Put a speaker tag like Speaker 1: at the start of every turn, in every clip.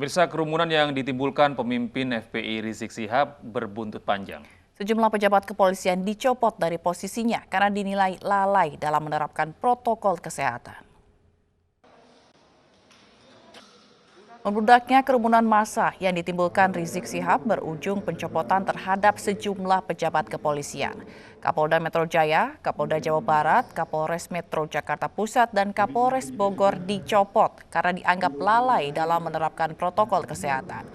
Speaker 1: Pemirsa, kerumunan yang ditimbulkan pemimpin FPI Rizik Syihab berbuntut panjang.
Speaker 2: Sejumlah pejabat kepolisian dicopot dari posisinya karena dinilai lalai dalam menerapkan protokol kesehatan. Membludaknya kerumunan massa yang ditimbulkan Rizik Syihab berujung pencopotan terhadap sejumlah pejabat kepolisian. Kapolda Metro Jaya, Kapolda Jawa Barat, Kapolres Metro Jakarta Pusat, dan Kapolres Bogor dicopot karena dianggap lalai dalam menerapkan protokol kesehatan.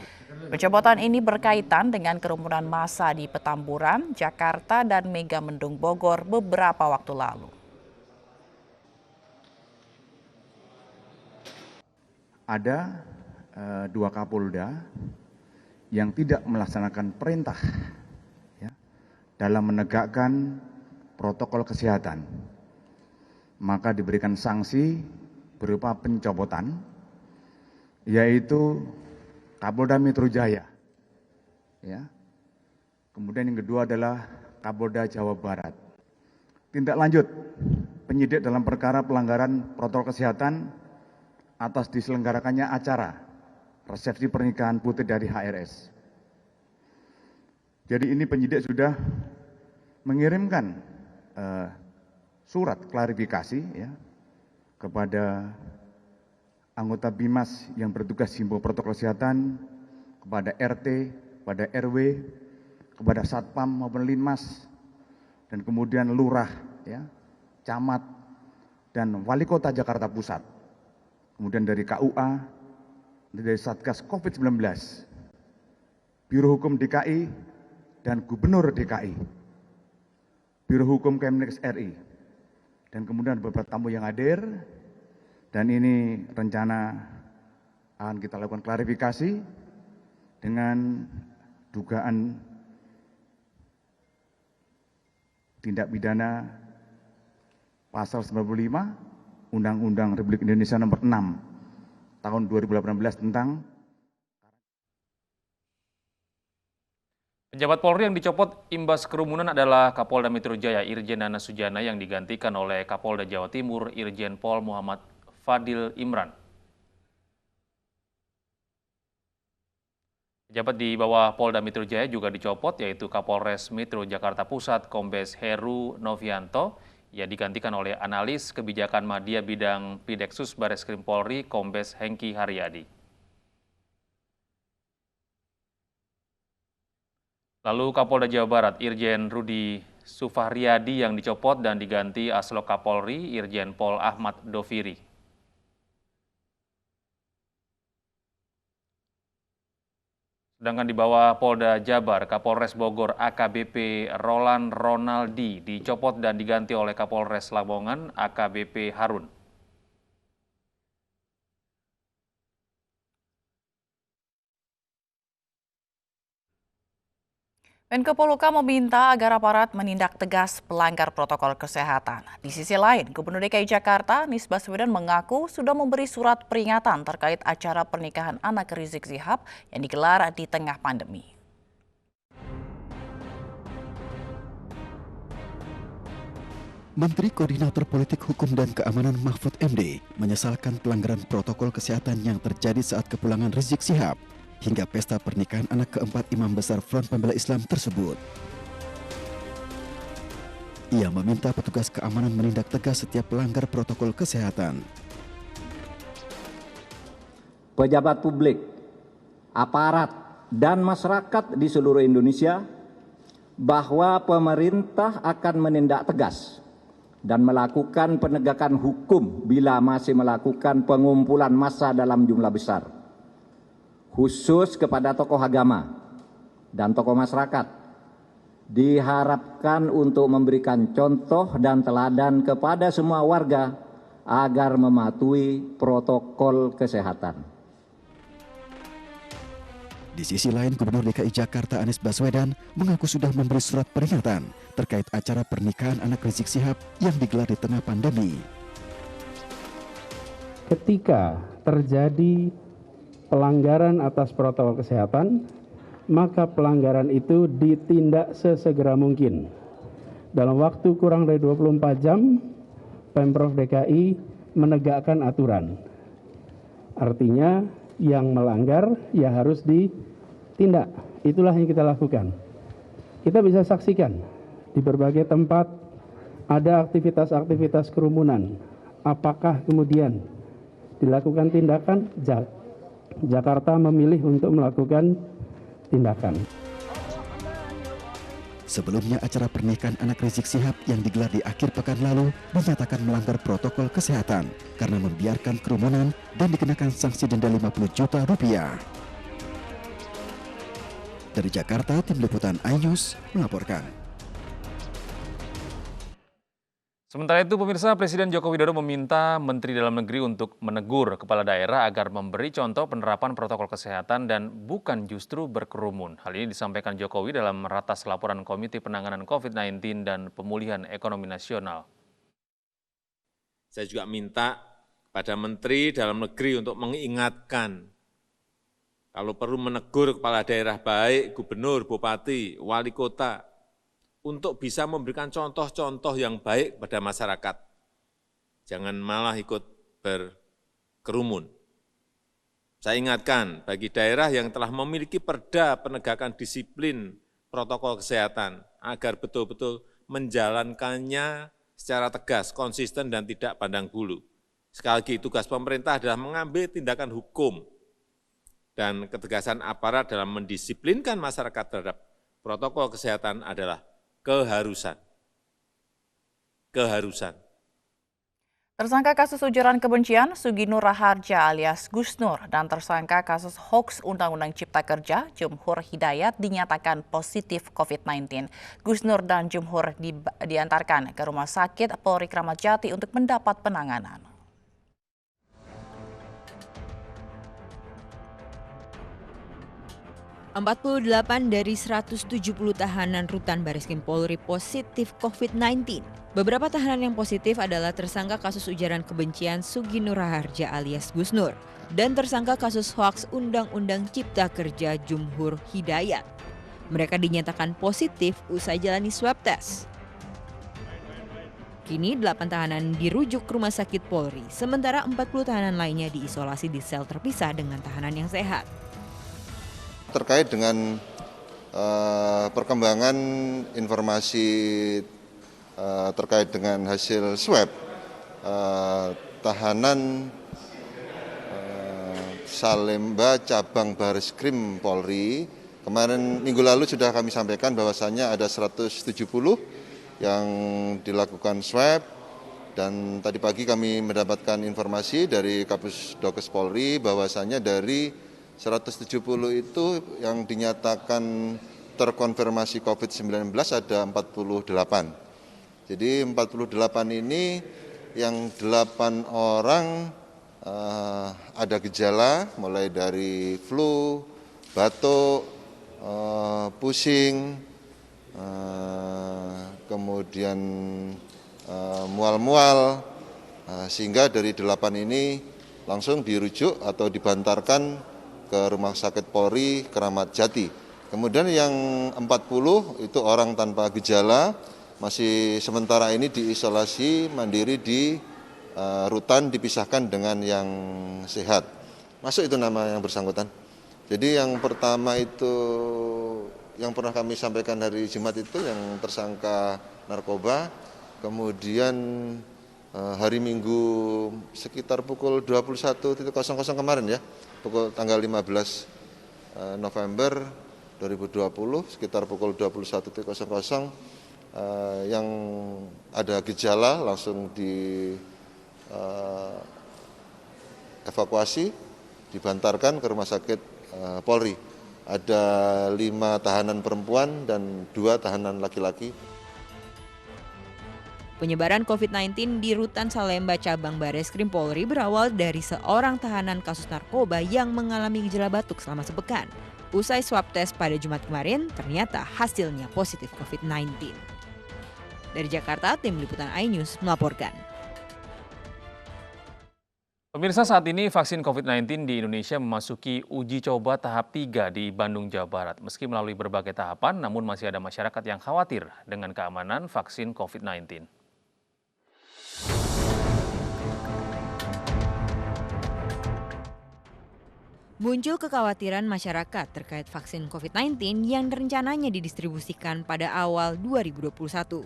Speaker 2: Pencopotan ini berkaitan dengan kerumunan massa di Petamburan, Jakarta, dan Megamendung Bogor beberapa waktu lalu.
Speaker 3: Ada dua Kapolda yang tidak melaksanakan perintah ya, dalam menegakkan protokol kesehatan, maka diberikan sanksi berupa pencopotan, yaitu Kapolda Metro Jaya. Ya. Kemudian yang kedua adalah Kapolda Jawa Barat. Tindak lanjut penyidik dalam perkara pelanggaran protokol kesehatan atas diselenggarakannya acara resepsi pernikahan putri dari HRS. Jadi ini penyidik sudah mengirimkan surat klarifikasi ya, kepada anggota BIMAS yang bertugas himbau protokol kesehatan, kepada RT, kepada RW, kepada Satpam maupun Linmas, dan kemudian Lurah, ya, Camat, dan Wali Kota Jakarta Pusat. Kemudian dari KUA, dari Satgas COVID-19, Biro Hukum DKI, dan Gubernur DKI, Biro Hukum Kemenkes RI, dan kemudian beberapa tamu yang hadir, dan ini rencana akan kita lakukan klarifikasi dengan dugaan tindak pidana pasal 95 Undang-Undang Republik Indonesia nomor 6 tahun 2018 tentang
Speaker 1: Pejabat Polri yang dicopot imbas kerumunan adalah Kapolda Metro Jaya Irjen Nana Sujana yang digantikan oleh Kapolda Jawa Timur Irjen Pol Muhammad Fadil Imran. Pejabat di bawah Polda Metro Jaya juga dicopot, yaitu Kapolres Metro Jakarta Pusat Kombes Heru Novianto, yang digantikan oleh analis kebijakan media bidang Pideksus Bareskrim Polri Kombes Hengki Haryadi. Lalu Kapolda Jawa Barat Irjen Rudi Sufahriyadi yang dicopot dan diganti Aslok Kapolri Irjen Pol Ahmad Doviri. Sedangkan di bawah Polda Jabar, Kapolres Bogor AKBP Roland Ronaldi dicopot dan diganti oleh Kapolres Lamongan AKBP Harun.
Speaker 2: Menko Polhukam meminta agar aparat menindak tegas pelanggar protokol kesehatan. Di sisi lain, Gubernur DKI Jakarta Anies Baswedan mengaku sudah memberi surat peringatan terkait acara pernikahan anak Rizik Syihab yang digelar di tengah pandemi.
Speaker 4: Menteri Koordinator Politik Hukum dan Keamanan Mahfud MD menyesalkan pelanggaran protokol kesehatan yang terjadi saat kepulangan Rizik Syihab hingga pesta pernikahan anak keempat Imam Besar Front Pembela Islam tersebut. Ia meminta petugas keamanan menindak tegas setiap pelanggar protokol kesehatan.
Speaker 5: Pejabat publik, aparat, dan masyarakat di seluruh Indonesia bahwa pemerintah akan menindak tegas dan melakukan penegakan hukum bila masih melakukan pengumpulan massa dalam jumlah besar, khusus kepada tokoh agama dan tokoh masyarakat, diharapkan untuk memberikan contoh dan teladan kepada semua warga agar mematuhi protokol kesehatan.
Speaker 4: Di sisi lain, Gubernur DKI Jakarta Anies Baswedan mengaku sudah memberi surat peringatan terkait acara pernikahan anak Rizik Syihab yang digelar di tengah pandemi.
Speaker 6: Ketika terjadi pelanggaran atas protokol kesehatan, maka pelanggaran itu ditindak sesegera mungkin. Dalam waktu kurang dari 24 jam, Pemprov DKI menegakkan aturan. Artinya, yang melanggar ya harus ditindak. Itulah yang kita lakukan. Kita bisa saksikan di berbagai tempat ada aktivitas-aktivitas kerumunan. Apakah kemudian dilakukan tindakan? Jakarta memilih untuk melakukan tindakan.
Speaker 4: Sebelumnya acara pernikahan anak Rizik Syihab yang digelar di akhir pekan lalu dinyatakan melanggar protokol kesehatan karena membiarkan kerumunan dan dikenakan sanksi denda 50 juta rupiah. Dari Jakarta, Tim Liputan iNews melaporkan.
Speaker 1: Sementara itu, pemirsa, Presiden Joko Widodo meminta Menteri Dalam Negeri untuk menegur kepala daerah agar memberi contoh penerapan protokol kesehatan dan bukan justru berkerumun. Hal ini disampaikan Jokowi dalam ratas laporan Komite Penanganan COVID-19 dan Pemulihan Ekonomi Nasional.
Speaker 7: Saya juga minta pada Menteri Dalam Negeri untuk mengingatkan, kalau perlu menegur kepala daerah baik, gubernur, bupati, wali kota, untuk bisa memberikan contoh-contoh yang baik pada masyarakat. Jangan malah ikut berkerumun. Saya ingatkan bagi daerah yang telah memiliki perda penegakan disiplin protokol kesehatan, agar betul-betul menjalankannya secara tegas, konsisten, dan tidak pandang bulu. Sekali lagi, tugas pemerintah adalah mengambil tindakan hukum dan ketegasan aparat dalam mendisiplinkan masyarakat terhadap protokol kesehatan adalah keharusan.
Speaker 2: Tersangka kasus ujaran kebencian Suginur Raharja alias Gus Nur dan tersangka kasus hoaks Undang-Undang Cipta Kerja Jumhur Hidayat dinyatakan positif COVID-19. Gus Nur dan Jumhur diantarkan ke Rumah Sakit Polri Kramat Jati untuk mendapat penanganan.
Speaker 8: (48) dari 170 tahanan rutan Bareskrim Polri positif COVID-19. Beberapa tahanan yang positif adalah tersangka kasus ujaran kebencian Suginur Raharja alias Gus Nur dan tersangka kasus hoaks Undang-Undang Cipta Kerja Jumhur Hidayat. Mereka dinyatakan positif usai jalani swab test. Kini 8 tahanan dirujuk ke Rumah Sakit Polri, sementara 40 tahanan lainnya diisolasi di sel terpisah dengan tahanan yang sehat.
Speaker 9: Terkait dengan perkembangan informasi terkait dengan hasil swab tahanan Salemba Cabang Bareskrim Polri, kemarin minggu lalu sudah kami sampaikan bahwasannya ada 170 yang dilakukan swab, dan tadi pagi kami mendapatkan informasi dari Kapus Dokes Polri bahwasannya dari 170 itu yang dinyatakan terkonfirmasi COVID-19 ada 48. Jadi 48 ini yang 8 orang ada gejala mulai dari flu, batuk, pusing, kemudian mual-mual, sehingga dari 8 ini langsung dirujuk atau dibantarkan ke Rumah Sakit Polri Kramat Jati. Kemudian yang 40 itu orang tanpa gejala, masih sementara ini diisolasi mandiri di rutan, dipisahkan dengan yang sehat. Masuk itu nama yang bersangkutan. Jadi yang pertama itu yang pernah kami sampaikan hari Jumat itu yang tersangka narkoba, kemudian hari Minggu sekitar pukul 21.00 kemarin ya, pukul tanggal 15 November 2020 sekitar pukul 21.00 yang ada gejala langsung evakuasi, dibantarkan ke Rumah Sakit Polri. Ada 5 tahanan perempuan dan 2 tahanan laki-laki.
Speaker 8: Penyebaran COVID-19 di Rutan Salemba Cabang Bareskrim Polri berawal dari seorang tahanan kasus narkoba yang mengalami gejala batuk selama sepekan. Usai swab test pada Jumat kemarin, ternyata hasilnya positif COVID-19. Dari Jakarta, Tim Liputan iNews melaporkan.
Speaker 1: Pemirsa, saat ini vaksin COVID-19 di Indonesia memasuki uji coba tahap 3 di Bandung, Jawa Barat. Meski melalui berbagai tahapan, namun masih ada masyarakat yang khawatir dengan keamanan vaksin COVID-19.
Speaker 8: Muncul kekhawatiran masyarakat terkait vaksin COVID-19 yang rencananya didistribusikan pada awal 2021.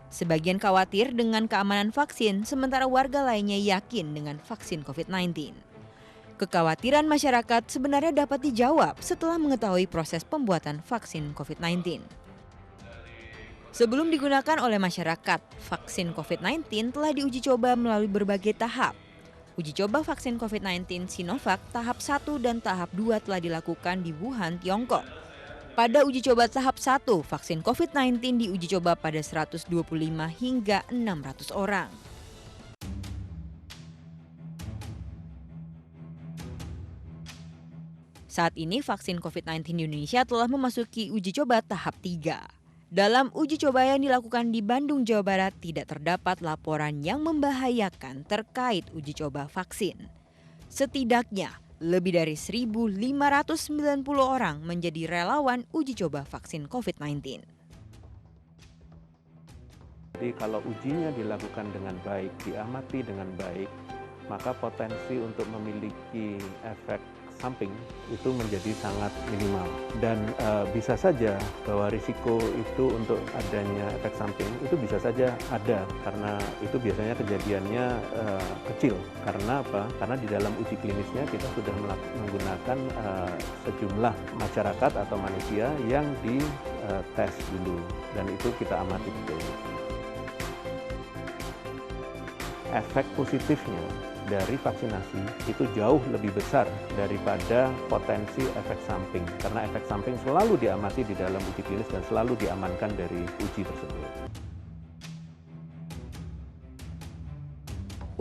Speaker 8: Sebagian khawatir dengan keamanan vaksin, sementara warga lainnya yakin dengan vaksin COVID-19. Kekhawatiran masyarakat sebenarnya dapat dijawab setelah mengetahui proses pembuatan vaksin COVID-19. Sebelum digunakan oleh masyarakat, vaksin COVID-19 telah diuji coba melalui berbagai tahap. Uji coba vaksin COVID-19 Sinovac tahap 1 dan tahap 2 telah dilakukan di Wuhan, Tiongkok. Pada uji coba tahap 1, vaksin COVID-19 diuji coba pada 125 hingga 600 orang. Saat ini vaksin COVID-19 di Indonesia telah memasuki uji coba tahap 3. Dalam uji coba yang dilakukan di Bandung, Jawa Barat, tidak terdapat laporan yang membahayakan terkait uji coba vaksin. Setidaknya, lebih dari 1.590 orang menjadi relawan uji coba vaksin COVID-19.
Speaker 6: Jadi kalau ujinya dilakukan dengan baik, diamati dengan baik, maka potensi untuk memiliki efek samping itu menjadi sangat minimal. Dan bisa saja bahwa risiko itu untuk adanya efek samping itu bisa saja ada, karena itu biasanya kejadiannya kecil. Karena apa? Karena di dalam uji klinisnya kita sudah menggunakan sejumlah masyarakat atau manusia yang dites dulu, dan itu kita amati betul. Efek positifnya dari vaksinasi itu jauh lebih besar daripada potensi efek samping, karena efek samping selalu diamati di dalam uji klinis dan selalu diamankan dari uji tersebut.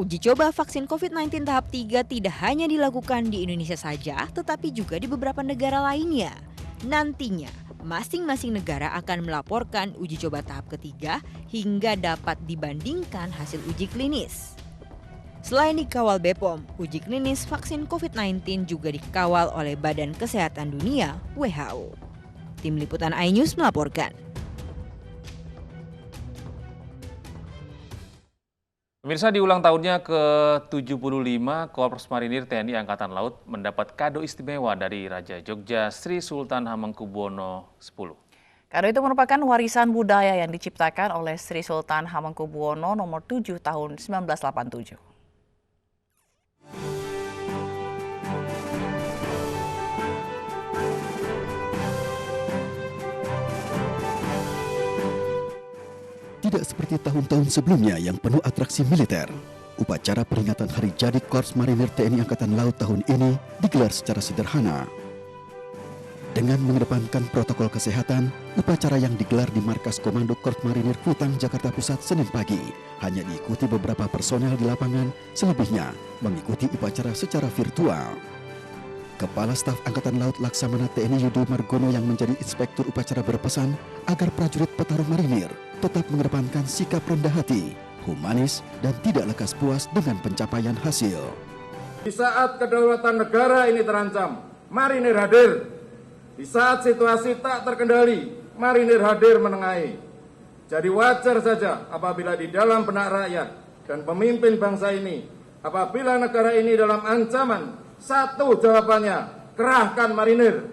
Speaker 8: Uji coba vaksin COVID-19 tahap 3 tidak hanya dilakukan di Indonesia saja, tetapi juga di beberapa negara lainnya. Nantinya, masing-masing negara akan melaporkan uji coba tahap ketiga hingga dapat dibandingkan hasil uji klinis. Selain dikawal BPOM, uji klinis vaksin COVID-19 juga dikawal oleh Badan Kesehatan Dunia (WHO). Tim Liputan iNews melaporkan.
Speaker 1: Pemirsa, di ulang tahunnya ke-75, Korps Marinir TNI Angkatan Laut mendapat kado istimewa dari Raja Jogja Sri Sultan Hamengkubuwono X.
Speaker 2: Kado itu merupakan warisan budaya yang diciptakan oleh Sri Sultan Hamengkubuwono nomor 7 tahun 1987.
Speaker 4: Tidak seperti tahun-tahun sebelumnya yang penuh atraksi militer, upacara peringatan Hari Jadi Korps Marinir TNI Angkatan Laut tahun ini digelar secara sederhana. Dengan mengedepankan protokol kesehatan, upacara yang digelar di Markas Komando Korps Marinir Kutang, Jakarta Pusat, Senin pagi, hanya diikuti beberapa personel di lapangan, selebihnya mengikuti upacara secara virtual. Kepala Staf Angkatan Laut Laksamana TNI Yudo Margono yang menjadi inspektur upacara berpesan agar prajurit petarung marinir tetap mengedepankan sikap rendah hati, humanis, dan tidak lekas puas dengan pencapaian hasil.
Speaker 10: Di saat kedaulatan negara ini terancam, marinir hadir. Di saat situasi tak terkendali, marinir hadir menengahi. Jadi wajar saja apabila di dalam benak rakyat dan pemimpin bangsa ini, apabila negara ini dalam ancaman, satu jawabannya, kerahkan marinir.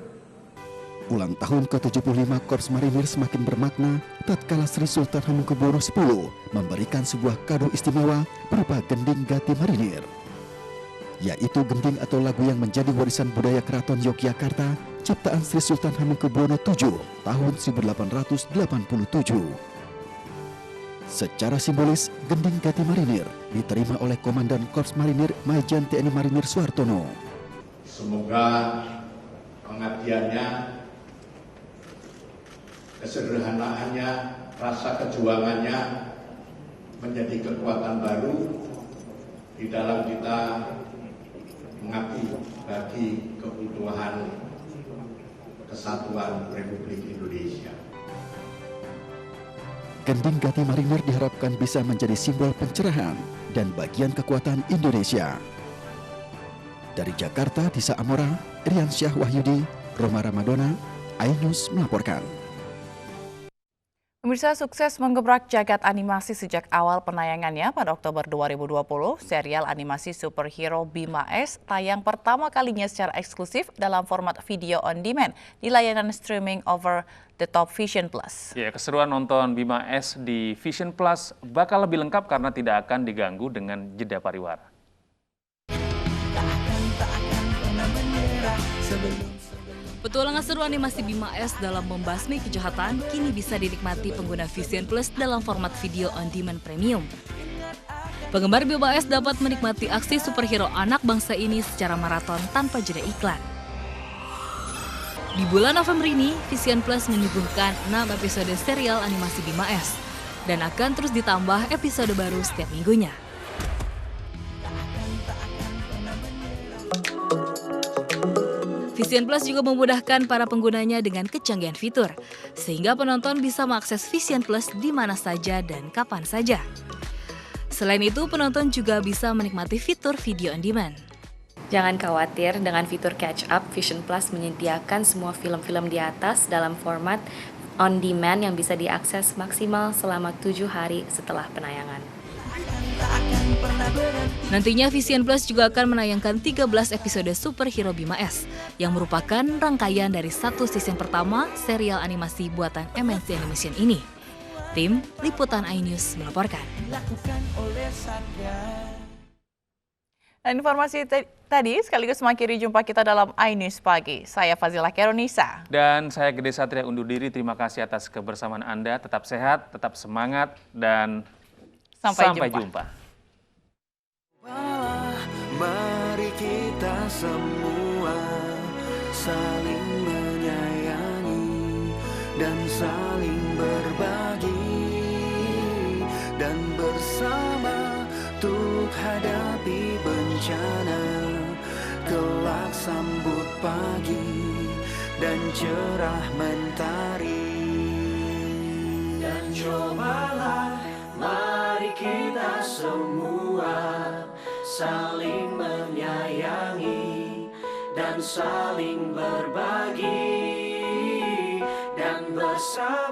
Speaker 4: Ulang tahun ke-75 Korps Marinir semakin bermakna tatkala Sri Sultan Hamengkubuwono X memberikan sebuah kado istimewa berupa gending Gati Marinir, yaitu gending atau lagu yang menjadi warisan budaya Keraton Yogyakarta ciptaan Sri Sultan Hamengkubuwono VII tahun 1887. Secara simbolis, gending Gati Marinir diterima oleh Komandan Korps Marinir Majen TNI Marinir Suhartono.
Speaker 11: Semoga pengabdiannya, kesederhanaannya, rasa kejuangannya menjadi kekuatan baru di dalam kita mengabdi bagi keutuhan kesatuan Republik Indonesia.
Speaker 4: Gending Gati Marinir diharapkan bisa menjadi simbol pencerahan dan bagian kekuatan Indonesia. Dari Jakarta, Disa Amora, Rian Syah Wahyudi, Roma Ramadona, iNews melaporkan.
Speaker 2: Pemirsa, sukses menggebrak jagat animasi sejak awal penayangannya pada Oktober 2020, serial animasi superhero Bima S tayang pertama kalinya secara eksklusif dalam format video on demand di layanan streaming over the top Vision Plus.
Speaker 1: Ya, keseruan nonton Bima S di Vision Plus bakal lebih lengkap karena tidak akan diganggu dengan jeda pariwara.
Speaker 12: Petualangan seru animasi Bima S dalam membasmi kejahatan kini bisa dinikmati pengguna Vision Plus dalam format video on demand premium. Penggemar Bima S dapat menikmati aksi superhero anak bangsa ini secara maraton tanpa jeda iklan. Di bulan November ini, Vision Plus menyuguhkan 6 episode serial animasi Bima S dan akan terus ditambah episode baru setiap minggunya. Vision Plus juga memudahkan para penggunanya dengan kecanggihan fitur, sehingga penonton bisa mengakses Vision Plus di mana saja dan kapan saja. Selain itu, penonton juga bisa menikmati fitur video on demand.
Speaker 13: Jangan khawatir, dengan fitur Catch Up, Vision Plus menyediakan semua film-film di atas dalam format on demand yang bisa diakses maksimal selama 7 hari setelah penayangan.
Speaker 12: Nantinya Vision Plus juga akan menayangkan 13 episode superhero Bima S yang merupakan rangkaian dari satu season pertama serial animasi buatan MNC Animation ini. Tim Liputan iNews melaporkan.
Speaker 2: Dan informasi tadi sekaligus mengakhiri jumpa kita dalam iNews Pagi. Saya Fazila Keronisa.
Speaker 1: Dan saya Gede Satria undur diri. Terima kasih atas kebersamaan Anda. Tetap sehat, tetap semangat, dan sampai jumpa.
Speaker 14: Mari kita semua saling menyayangi dan saling berbagi, dan bersama untuk hadapi bencana. Kelak sambut pagi dan cerah mentari, dan cobalah mari kita semua saling menyayangi dan saling berbagi, dan bersama